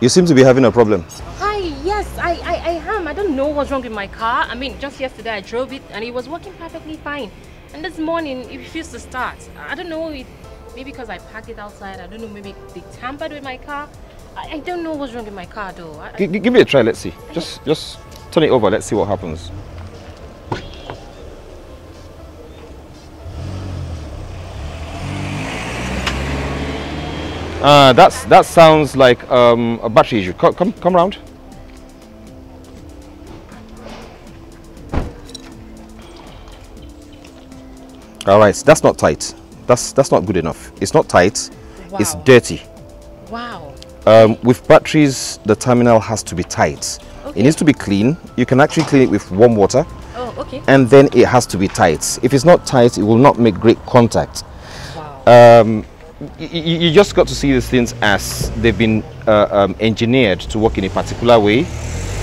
You seem to be having a problem. Hi, yes, I am. I don't know what's wrong with my car. I mean, just yesterday I drove it and it was working perfectly fine. And this morning it refused to start. I don't know if maybe because I parked it outside. I don't know, maybe they tampered with my car. I don't know what's wrong with my car though. Give it a try, let's see. Just turn it over, let's see what happens. That sounds like a battery issue. Come round. All right, that's not tight. That's not good enough. It's not tight. Wow. It's dirty. Wow. With batteries, the terminal has to be tight. Okay. It needs to be clean. You can actually clean it with warm water. Oh, okay. And then it has to be tight. If it's not tight, it will not make great contact. Wow. You just got to see these things as they've been engineered to work in a particular way.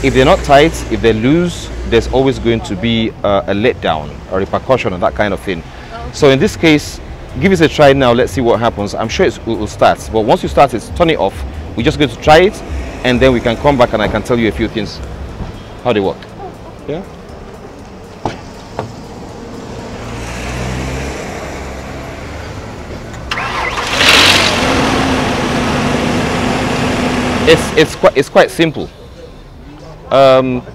If they're not tight, if they're loose, there's always going to be a letdown, a repercussion, or that kind of thing. Okay. So in this case, give it a try now. Let's see what happens. I'm sure it will start. But once you start it, turn it off. We're just going to try it, and then we can come back and I can tell you a few things, how they work. Yeah. It's quite simple. You are literally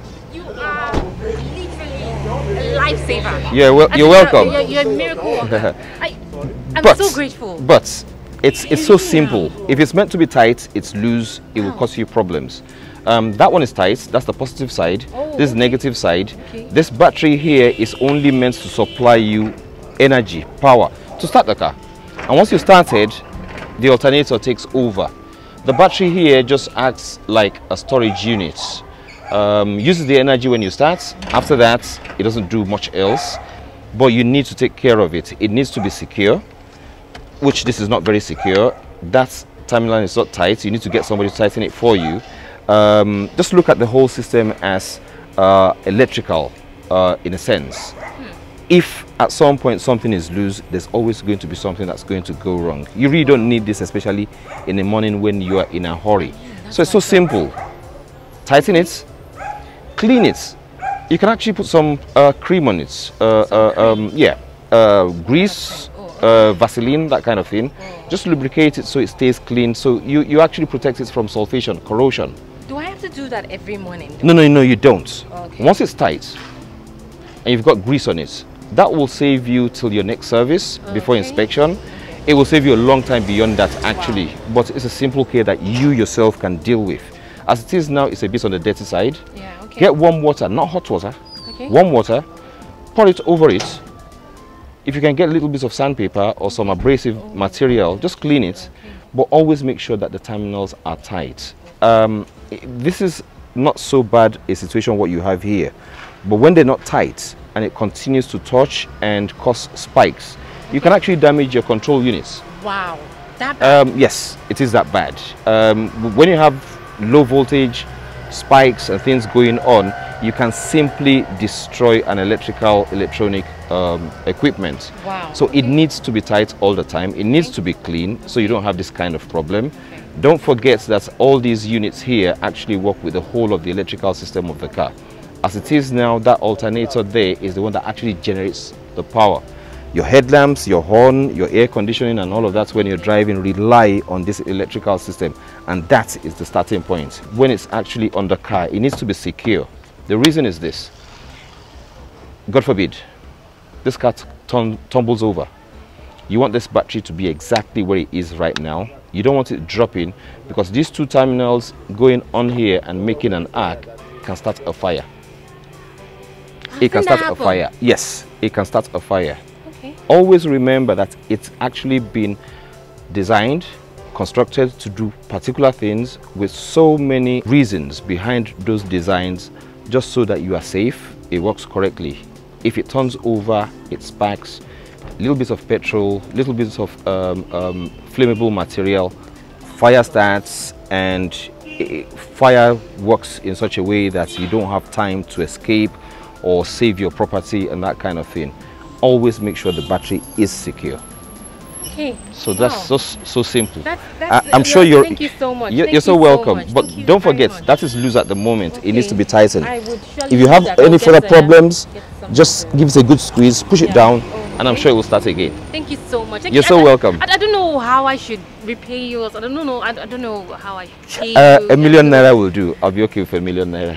a lifesaver. Yeah, well, you're welcome. You're a miracle worker. I'm so grateful. But it's so simple. If it's meant to be tight, it's loose, it will cause you problems. That one is tight, that's the positive side. Oh, this is negative side. Okay. This battery here is only meant to supply you energy, power, to start the car. And once you started, the alternator takes over. The battery here just acts like a storage unit. Uses the energy when you start. After that, it doesn't do much else. But you need to take care of it. It needs to be secure, which this is not very secure. That terminal is not tight. You need to get somebody to tighten it for you. Just look at the whole system as electrical, in a sense. If at some point something is loose, there's always going to be something that's going to go wrong. You really don't need this, especially in the morning when you are in a hurry. So it's so simple. Tighten it, clean it. You can actually put some cream on it. Grease, Vaseline, that kind of thing. Just lubricate it so it stays clean. So you actually protect it from sulfation, corrosion. Do I have to do that every morning? No, you don't. Okay. Once it's tight and you've got grease on it, that will save you till your next service before inspection. It will save you a long time beyond that actually. Wow. But it's a simple care that you yourself can deal with. As it is now, it's a bit on the dirty side. Yeah, okay. Get warm water, not hot water. Okay. Warm water, pour it over it. If you can get little bits of sandpaper or some abrasive material, just clean it. But always make sure that the terminals are tight. This is not so bad a situation what you have here. But when they're not tight and it continues to touch and cause spikes, you can actually damage your control units. Wow, that bad? Yes, it is that bad. When you have low voltage spikes and things going on, you can simply destroy an electronic equipment. Wow. So it needs to be tight all the time. It needs to be clean so you don't have this kind of problem. Don't forget that all these units here actually work with the whole of the electrical system of the car. As it is now, that alternator there is the one that actually generates the power. Your headlamps, your horn, your air conditioning and all of that when you're driving rely on this electrical system, and that is the starting point. When it's actually on the car, it needs to be secure. The reason is this: God forbid this car tumbles over. You want this battery to be exactly where it is right now. You don't want it dropping, because these two terminals going on here and making an arc can start a fire. It can start a fire. Yes, it can start a fire. Okay. Always remember that it's actually been designed, constructed to do particular things with so many reasons behind those designs, just so that you are safe, it works correctly. If it turns over, it sparks, little bits of petrol, little bits of flammable material, fire starts, and fire works in such a way that you don't have time to escape or save your property and that kind of thing. Always make sure the battery is secure. Okay. So that's so simple. That's I'm sure you're. Thank you so much. You're Thank so you welcome. much. But Thank you don't very forget, much. that is loose at the moment. It needs to Okay. be tightened. I would surely If you do have that. any I'll further get, problems, get something. just give it a good squeeze, push it down, and I'm Okay. sure it will start again. Thank you so much. You're so welcome. I don't know how I should repay you. I don't know. I don't know how I should pay you. A million naira will do. I'll be okay with a million naira.